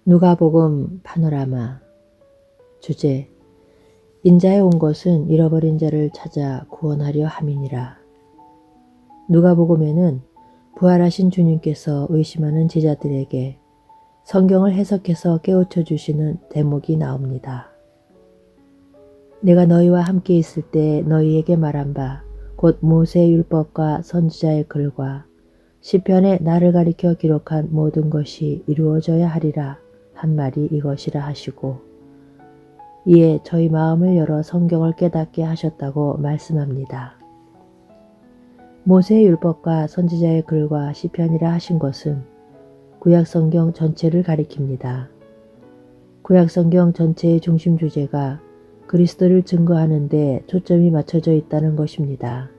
누가복음 파노라마. 주제: 인자에 온 것은 잃어버린 자를 찾아 구원하려 함이니라. 누가복음에는 부활하신 주님께서 의심하는 제자들에게 성경을 해석해서 깨우쳐 주시는 대목이 나옵니다. 내가 너희와 함께 있을 때 너희에게 말한 바 곧 모세의 율법과 선지자의 글과 시편에 나를 가리켜 기록한 모든 것이 이루어져야 하리라 한 말이 이것이라 하시고, 이에 저희 마음을 열어 성경을 깨닫게 하셨다고 말씀합니다. 모세의 율법과 선지자의 글과 시편이라 하신 것은 구약성경 전체를 가리킵니다. 구약성경 전체의 중심 주제가 그리스도를 증거하는 데 초점이 맞춰져 있다는 것입니다.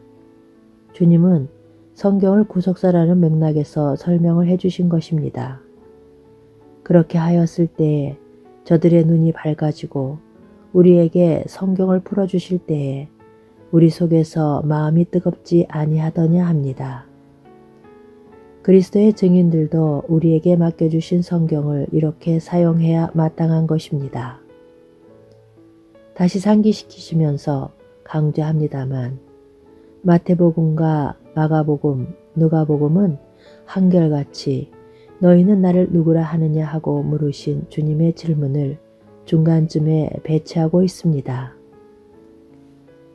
주님은 성경을 구속사라는 맥락에서 설명을 해주신 것입니다. 그렇게 하였을 때에 저들의 눈이 밝아지고 우리에게 성경을 풀어주실 때에 우리 속에서 마음이 뜨겁지 아니하더냐 합니다. 그리스도의 증인들도 우리에게 맡겨주신 성경을 이렇게 사용해야 마땅한 것입니다. 다시 상기시키시면서 강조합니다만, 마태복음과 마가복음, 누가복음은 한결같이 너희는 나를 누구라 하느냐 하고 물으신 주님의 질문을 중간쯤에 배치하고 있습니다.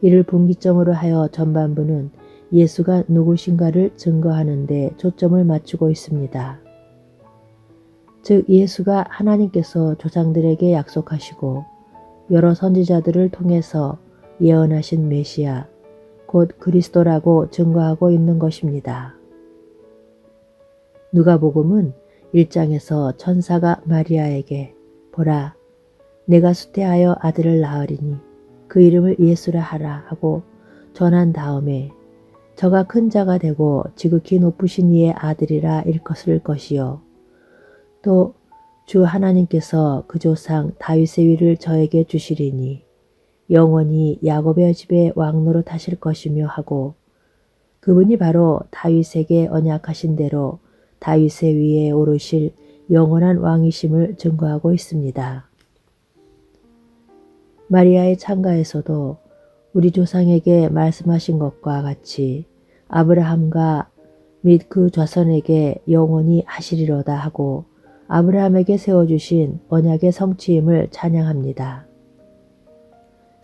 이를 분기점으로 하여 전반부는 예수가 누구신가를 증거하는 데 초점을 맞추고 있습니다. 즉, 예수가 하나님께서 조상들에게 약속하시고 여러 선지자들을 통해서 예언하신 메시아, 곧 그리스도라고 증거하고 있는 것입니다. 누가복음은 1장에서 천사가 마리아에게 보라, 내가 수태하여 아들을 낳으리니 그 이름을 예수라 하라 하고 전한 다음에 저가 큰 자가 되고 지극히 높으신 이의 아들이라 일컫을 것이요, 또 주 하나님께서 그 조상 다윗의 위를 저에게 주시리니 영원히 야곱의 집에 왕노릇 하실 것이며 하고, 그분이 바로 다윗에게 언약하신 대로 다윗의 위에 오르실 영원한 왕이심을 증거하고 있습니다. 마리아의 창가에서도 우리 조상에게 말씀하신 것과 같이 아브라함과 및 그 좌선에게 영원히 하시리로다 하고 아브라함에게 세워주신 언약의 성취임을 찬양합니다.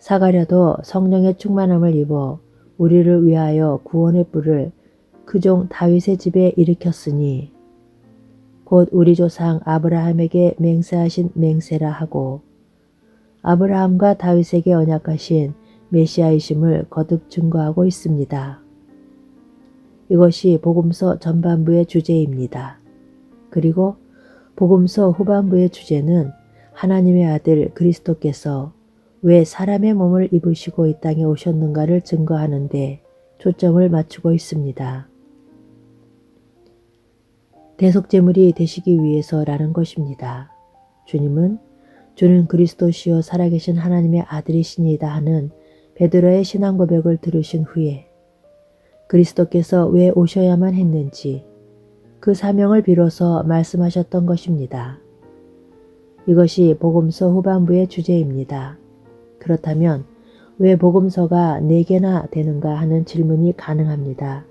사가랴도 성령의 충만함을 입어 우리를 위하여 구원의 뿔을 그 종 다윗의 집에 일으켰으니 곧 우리 조상 아브라함에게 맹세하신 맹세라 하고 아브라함과 다윗에게 언약하신 메시아이심을 거듭 증거하고 있습니다. 이것이 복음서 전반부의 주제입니다. 그리고 복음서 후반부의 주제는 하나님의 아들 그리스도께서 왜 사람의 몸을 입으시고 이 땅에 오셨는가를 증거하는 데 초점을 맞추고 있습니다. 대속제물이 되시기 위해서라는 것입니다. 주님은 주는 그리스도시요 살아계신 하나님의 아들이시니이다 하는 베드로의 신앙 고백을 들으신 후에 그리스도께서 왜 오셔야만 했는지 그 사명을 비로소 말씀하셨던 것입니다. 이것이 복음서 후반부의 주제입니다. 그렇다면 왜 복음서가 4개나 되는가 하는 질문이 가능합니다.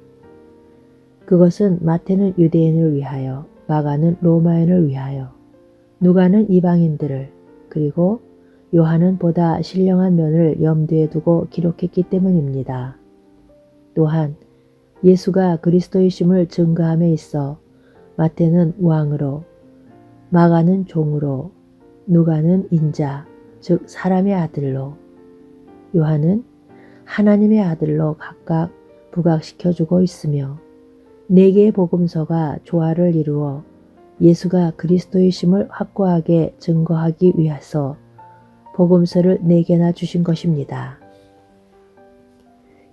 그것은 마태는 유대인을 위하여, 마가는 로마인을 위하여, 누가는 이방인들을, 그리고 요한은 보다 신령한 면을 염두에 두고 기록했기 때문입니다. 또한 예수가 그리스도이심을 증거함에 있어 마태는 왕으로, 마가는 종으로, 누가는 인자, 즉 사람의 아들로, 요한은 하나님의 아들로 각각 부각시켜주고 있으며 4개의 복음서가 조화를 이루어 예수가 그리스도이심을 확고하게 증거하기 위해서 복음서를 4개나 주신 것입니다.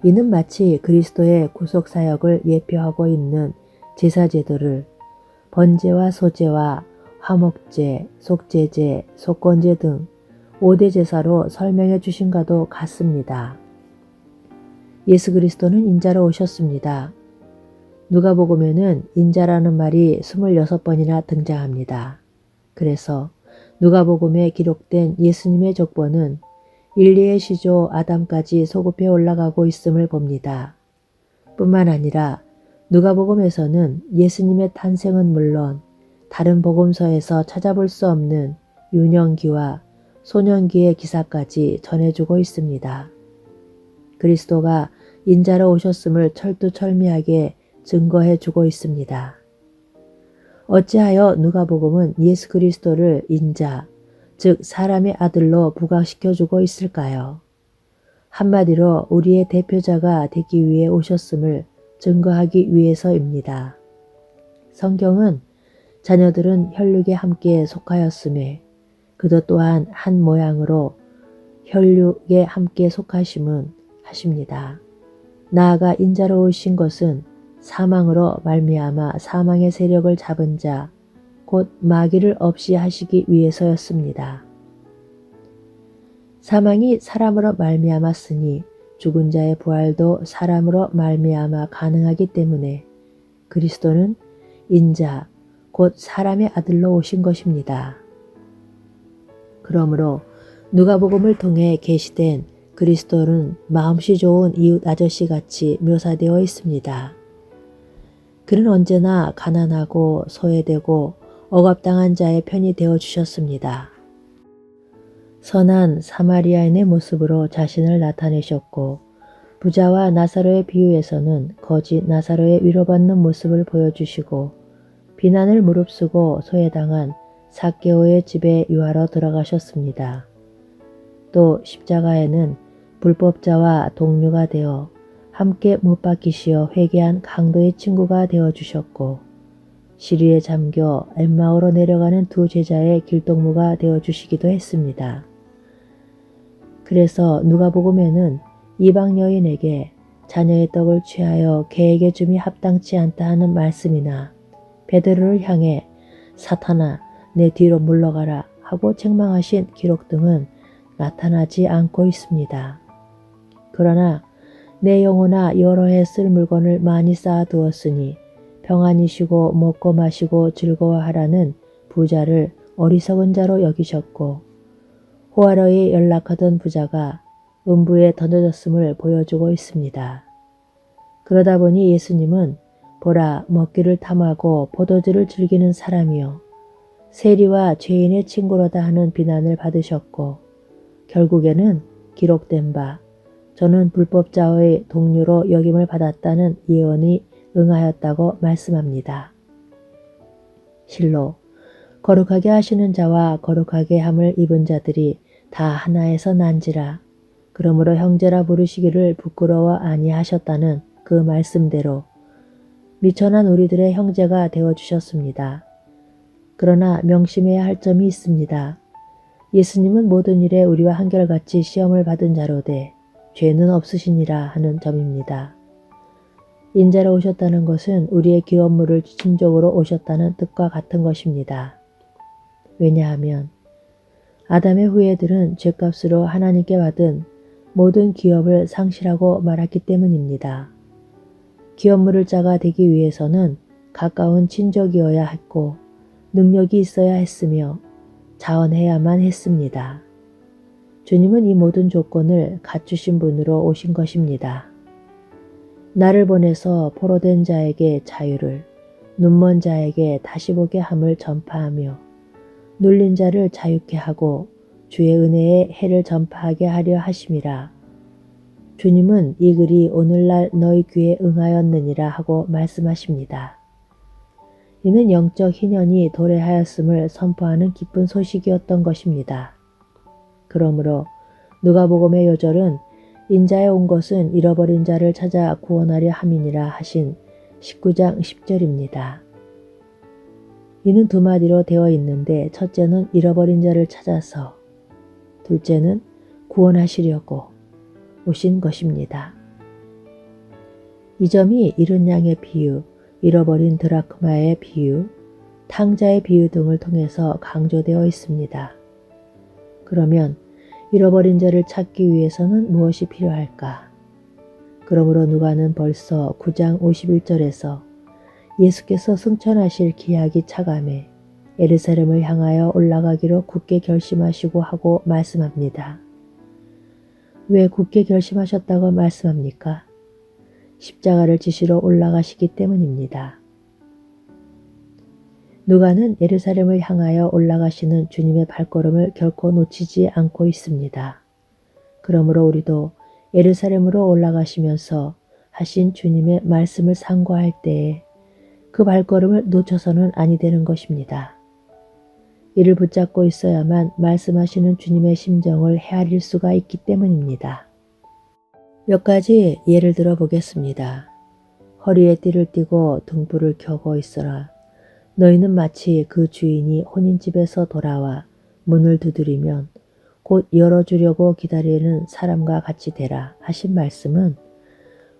이는 마치 그리스도의 구속사역을 예표하고 있는 제사제도를 번제와 소제와 화목제, 속제제, 속건제 등 5대 제사로 설명해 주신과도 같습니다. 예수 그리스도는 인자로 오셨습니다. 누가복음에는 인자라는 말이 26번이나 등장합니다. 그래서 누가복음에 기록된 예수님의 족보는 인류의 시조 아담까지 소급해 올라가고 있음을 봅니다. 뿐만 아니라 누가복음에서는 예수님의 탄생은 물론 다른 복음서에서 찾아볼 수 없는 유년기와 소년기의 기사까지 전해주고 있습니다. 그리스도가 인자로 오셨음을 철두철미하게 증거해주고 있습니다. 어찌하여 누가복음은 예수 그리스도를 인자, 즉 사람의 아들로 부각시켜주고 있을까요? 한마디로 우리의 대표자가 되기 위해 오셨음을 증거하기 위해서입니다. 성경은 자녀들은 혈육에 함께 속하였음에 그도 또한 한 모양으로 혈육에 함께 속하심은 하십니다. 나아가 인자로 오신 것은 사망으로 말미암아 사망의 세력을 잡은 자, 곧 마귀를 없이 하시기 위해서였습니다. 사망이 사람으로 말미암았으니 죽은 자의 부활도 사람으로 말미암아 가능하기 때문에 그리스도는 인자, 곧 사람의 아들로 오신 것입니다. 그러므로 누가복음을 통해 계시된 그리스도는 마음씨 좋은 이웃 아저씨같이 묘사되어 있습니다. 그는 언제나 가난하고 소외되고 억압당한 자의 편이 되어주셨습니다. 선한 사마리아인의 모습으로 자신을 나타내셨고 부자와 나사로의 비유에서는 거지 나사로의 위로받는 모습을 보여주시고 비난을 무릅쓰고 소외당한 삭개오의 집에 유하러 들어가셨습니다. 또 십자가에는 불법자와 동료가 되어 함께 못 박히시어 회개한 강도의 친구가 되어주셨고 시리에 잠겨 엠마오로 내려가는 두 제자의 길동무가 되어주시기도 했습니다. 그래서 누가복음에는 이방 여인에게 자녀의 떡을 취하여 개에게 줌이 합당치 않다 하는 말씀이나 베드로를 향해 사탄아 내 뒤로 물러가라 하고 책망하신 기록 등은 나타나지 않고 있습니다. 그러나 내 영혼아 여러 해 쓸 물건을 많이 쌓아두었으니 평안히 쉬고 먹고 마시고 즐거워하라는 부자를 어리석은 자로 여기셨고 호화로에 연락하던 부자가 음부에 던져졌음을 보여주고 있습니다. 그러다 보니 예수님은 보라 먹기를 탐하고 포도주를 즐기는 사람이요 세리와 죄인의 친구로다 하는 비난을 받으셨고 결국에는 기록된 바 저는 불법자의 동료로 여김을 받았다는 예언이 응하였다고 말씀합니다. 실로 거룩하게 하시는 자와 거룩하게 함을 입은 자들이 다 하나에서 난지라 그러므로 형제라 부르시기를 부끄러워 아니하셨다는 그 말씀대로 미천한 우리들의 형제가 되어주셨습니다. 그러나 명심해야 할 점이 있습니다. 예수님은 모든 일에 우리와 한결같이 시험을 받은 자로되 죄는 없으시니라 하는 점입니다. 인자로 오셨다는 것은 우리의 기업물을 진적으로 오셨다는 뜻과 같은 것입니다. 왜냐하면 아담의 후예들은 죄값으로 하나님께 받은 모든 기업을 상실하고 말았기 때문입니다. 기업물을 자가 되기 위해서는 가까운 친족이어야 했고 능력이 있어야 했으며 자원해야만 했습니다. 주님은 이 모든 조건을 갖추신 분으로 오신 것입니다. 나를 보내서 포로된 자에게 자유를, 눈먼 자에게 다시 보게 함을 전파하며 눌린 자를 자유케 하고 주의 은혜의 해를 전파하게 하려 하심이라. 주님은 이 글이 오늘날 너희 귀에 응하였느니라 하고 말씀하십니다. 이는 영적 희년이 도래하였음을 선포하는 기쁜 소식이었던 것입니다. 그러므로 누가복음의 요절은 인자에 온 것은 잃어버린 자를 찾아 구원하려 함이니라 하신 19장 10절입니다. 이는 두 마디로 되어 있는데 첫째는 잃어버린 자를 찾아서 둘째는 구원하시려고 오신 것입니다. 이 점이 잃은 양의 비유, 잃어버린 드라크마의 비유, 탕자의 비유 등을 통해서 강조되어 있습니다. 그러면 잃어버린 자를 찾기 위해서는 무엇이 필요할까? 그러므로 누가는 벌써 9장 51절에서 예수께서 승천하실 기약이 차감해 예루살렘을 향하여 올라가기로 굳게 결심하시고 하고 말씀합니다. 왜 굳게 결심하셨다고 말씀합니까? 십자가를 지시러 올라가시기 때문입니다. 누가는 예루살렘을 향하여 올라가시는 주님의 발걸음을 결코 놓치지 않고 있습니다. 그러므로 우리도 예루살렘으로 올라가시면서 하신 주님의 말씀을 상고할 때에 그 발걸음을 놓쳐서는 아니 되는 것입니다. 이를 붙잡고 있어야만 말씀하시는 주님의 심정을 헤아릴 수가 있기 때문입니다. 몇 가지 예를 들어 보겠습니다. 허리에 띠를 띠고 등불을 켜고 있어라. 너희는 마치 그 주인이 혼인집에서 돌아와 문을 두드리면 곧 열어주려고 기다리는 사람과 같이 되라 하신 말씀은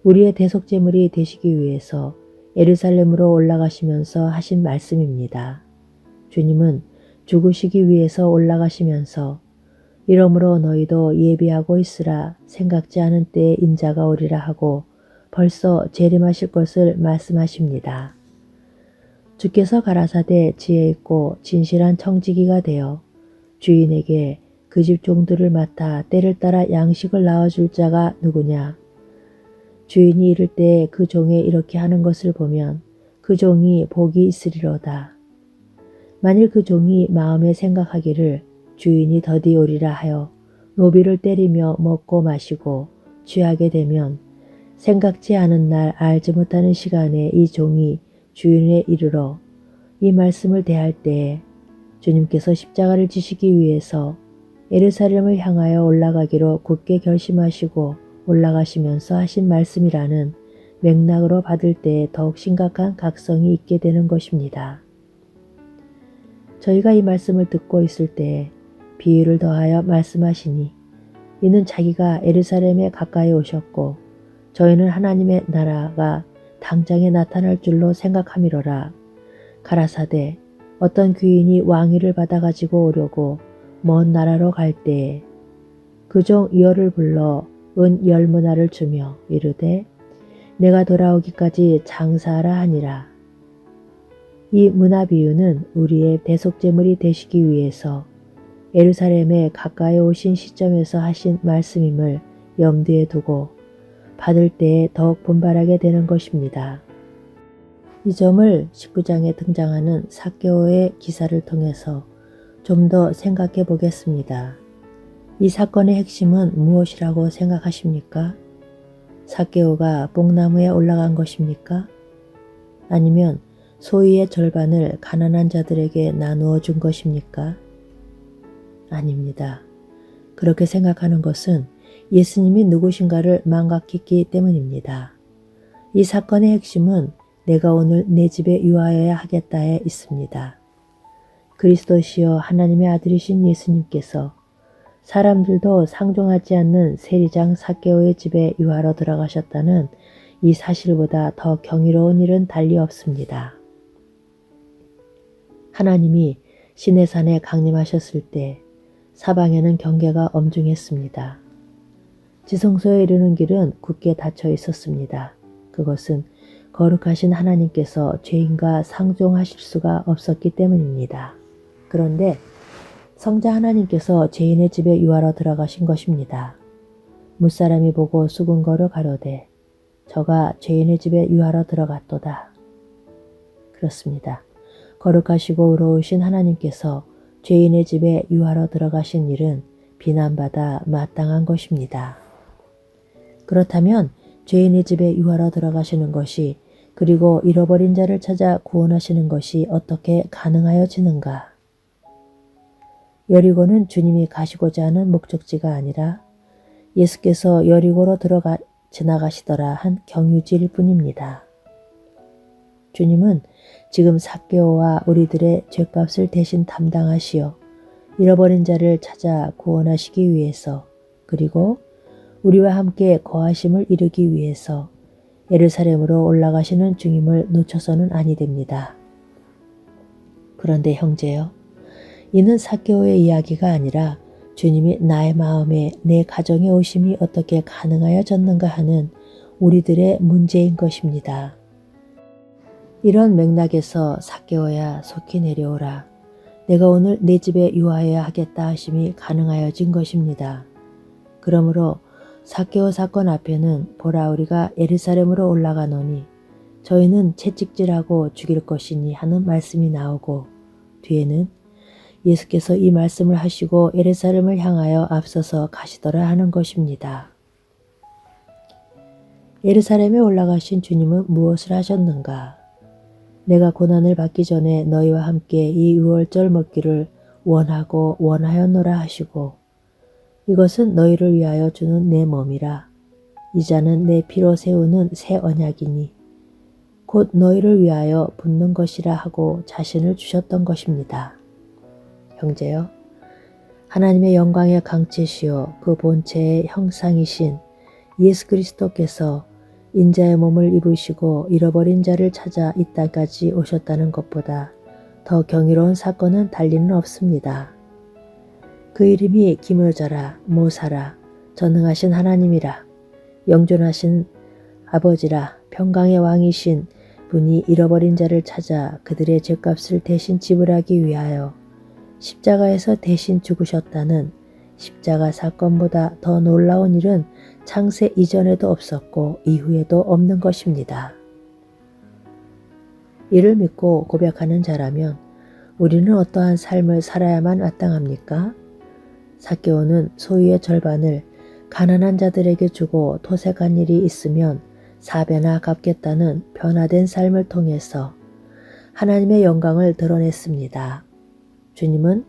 우리의 대속제물이 되시기 위해서 예루살렘으로 올라가시면서 하신 말씀입니다. 주님은 죽으시기 위해서 올라가시면서 이러므로 너희도 예비하고 있으라 생각지 않은 때에 인자가 오리라 하고 벌써 재림하실 것을 말씀하십니다. 주께서 가라사대 지혜 있고 진실한 청지기가 되어 주인에게 그 집 종들을 맡아 때를 따라 양식을 낳아줄 자가 누구냐. 주인이 이를 때 그 종에 이렇게 하는 것을 보면 그 종이 복이 있으리로다. 만일 그 종이 마음에 생각하기를 주인이 더디 오리라 하여 노비를 때리며 먹고 마시고 취하게 되면 생각지 않은 날 알지 못하는 시간에 이 종이 주인에 이르러 이 말씀을 대할 때에 주님께서 십자가를 지시기 위해서 예루살렘을 향하여 올라가기로 굳게 결심하시고 올라가시면서 하신 말씀이라는 맥락으로 받을 때에 더욱 심각한 각성이 있게 되는 것입니다. 저희가 이 말씀을 듣고 있을 때에 비유를 더하여 말씀하시니 이는 자기가 예루살렘에 가까이 오셨고 저희는 하나님의 나라가 당장에 나타날 줄로 생각함이로라. 가라사대 어떤 귀인이 왕위를 받아가지고 오려고 먼 나라로 갈 때에 그 종 열을 불러 은 10문화를 주며 이르되 내가 돌아오기까지 장사하라 하니라. 이 문화 비유는 우리의 대속제물이 되시기 위해서 예루살렘에 가까이 오신 시점에서 하신 말씀임을 염두에 두고 받을 때에 더욱 분발하게 되는 것입니다. 이 점을 19장에 등장하는 삭개오의 기사를 통해서 좀 더 생각해 보겠습니다. 이 사건의 핵심은 무엇이라고 생각하십니까? 삭개오가 뽕나무에 올라간 것입니까? 아니면 소유의 절반을 가난한 자들에게 나누어 준 것입니까? 아닙니다. 그렇게 생각하는 것은 예수님이 누구신가를 망각했기 때문입니다. 이 사건의 핵심은 내가 오늘 내 집에 유하여야 하겠다에 있습니다. 그리스도시여 하나님의 아들이신 예수님께서 사람들도 상종하지 않는 세리장 삭개오의 집에 유하러 들어가셨다는 이 사실보다 더 경이로운 일은 달리 없습니다. 하나님이 시내산에 강림하셨을 때 사방에는 경계가 엄중했습니다. 지성소에 이르는 길은 굳게 닫혀 있었습니다. 그것은 거룩하신 하나님께서 죄인과 상종하실 수가 없었기 때문입니다. 그런데 성자 하나님께서 죄인의 집에 유하러 들어가신 것입니다. 무사람이 보고 수군거려 가로되 저가 죄인의 집에 유하러 들어갔도다. 그렇습니다. 거룩하시고 의로우신 하나님께서 죄인의 집에 유하러 들어가신 일은 비난받아 마땅한 것입니다. 그렇다면 죄인의 집에 유하러 들어가시는 것이 그리고 잃어버린 자를 찾아 구원하시는 것이 어떻게 가능하여지는가? 여리고는 주님이 가시고자 하는 목적지가 아니라 예수께서 여리고로 지나가시더라 한 경유지일 뿐입니다. 주님은 지금 삭개오와 우리들의 죄값을 대신 담당하시어 잃어버린 자를 찾아 구원하시기 위해서 그리고 우리와 함께 거하심을 이루기 위해서 예루살렘으로 올라가시는 중임을 놓쳐서는 아니 됩니다. 그런데 형제여, 이는 삭개오의 이야기가 아니라 주님이 나의 마음에 내 가정에 오심이 어떻게 가능하여졌는가 하는 우리들의 문제인 것입니다. 이런 맥락에서 삭개오야 속히 내려오라. 내가 오늘 내 집에 유하여야 하겠다 하심이 가능하여진 것입니다. 그러므로 삭개오 사건 앞에는 보라 우리가 예루살렘으로 올라가노니 저희는 채찍질하고 죽일 것이니 하는 말씀이 나오고 뒤에는 예수께서 이 말씀을 하시고 예루살렘을 향하여 앞서서 가시더라 하는 것입니다. 예루살렘에 올라가신 주님은 무엇을 하셨는가? 내가 고난을 받기 전에 너희와 함께 이 유월절 먹기를 원하고 원하였노라 하시고 이것은 너희를 위하여 주는 내 몸이라. 이 잔은 내 피로 세우는 새 언약이니 곧 너희를 위하여 붓는 것이라 하고 자신을 주셨던 것입니다. 형제여, 하나님의 영광의 강체시요 그 본체의 형상이신 예수 그리스도께서 인자의 몸을 입으시고 잃어버린 자를 찾아 이 땅까지 오셨다는 것보다 더 경이로운 사건은 달리는 없습니다. 그 이름이 기묘자라 모사라 전능하신 하나님이라 영존하신 아버지라 평강의 왕이신 분이 잃어버린 자를 찾아 그들의 죄값을 대신 지불하기 위하여 십자가에서 대신 죽으셨다는 십자가 사건보다 더 놀라운 일은 창세 이전에도 없었고 이후에도 없는 것입니다. 이를 믿고 고백하는 자라면 우리는 어떠한 삶을 살아야만 마땅합니까? 삭개오는 소유의 절반을 가난한 자들에게 주고 토색한 일이 있으면 4배나 갚겠다는 변화된 삶을 통해서 하나님의 영광을 드러냈습니다. 주님은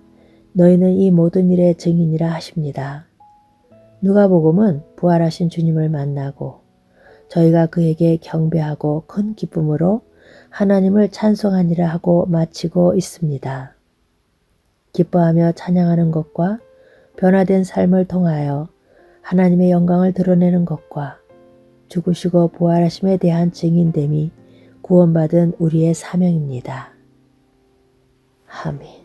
너희는 이 모든 일의 증인이라 하십니다. 누가복음은 부활하신 주님을 만나고 저희가 그에게 경배하고 큰 기쁨으로 하나님을 찬송하니라 하고 마치고 있습니다. 기뻐하며 찬양하는 것과 변화된 삶을 통하여 하나님의 영광을 드러내는 것과 죽으시고 부활하심에 대한 증인됨이 구원받은 우리의 사명입니다. 아멘.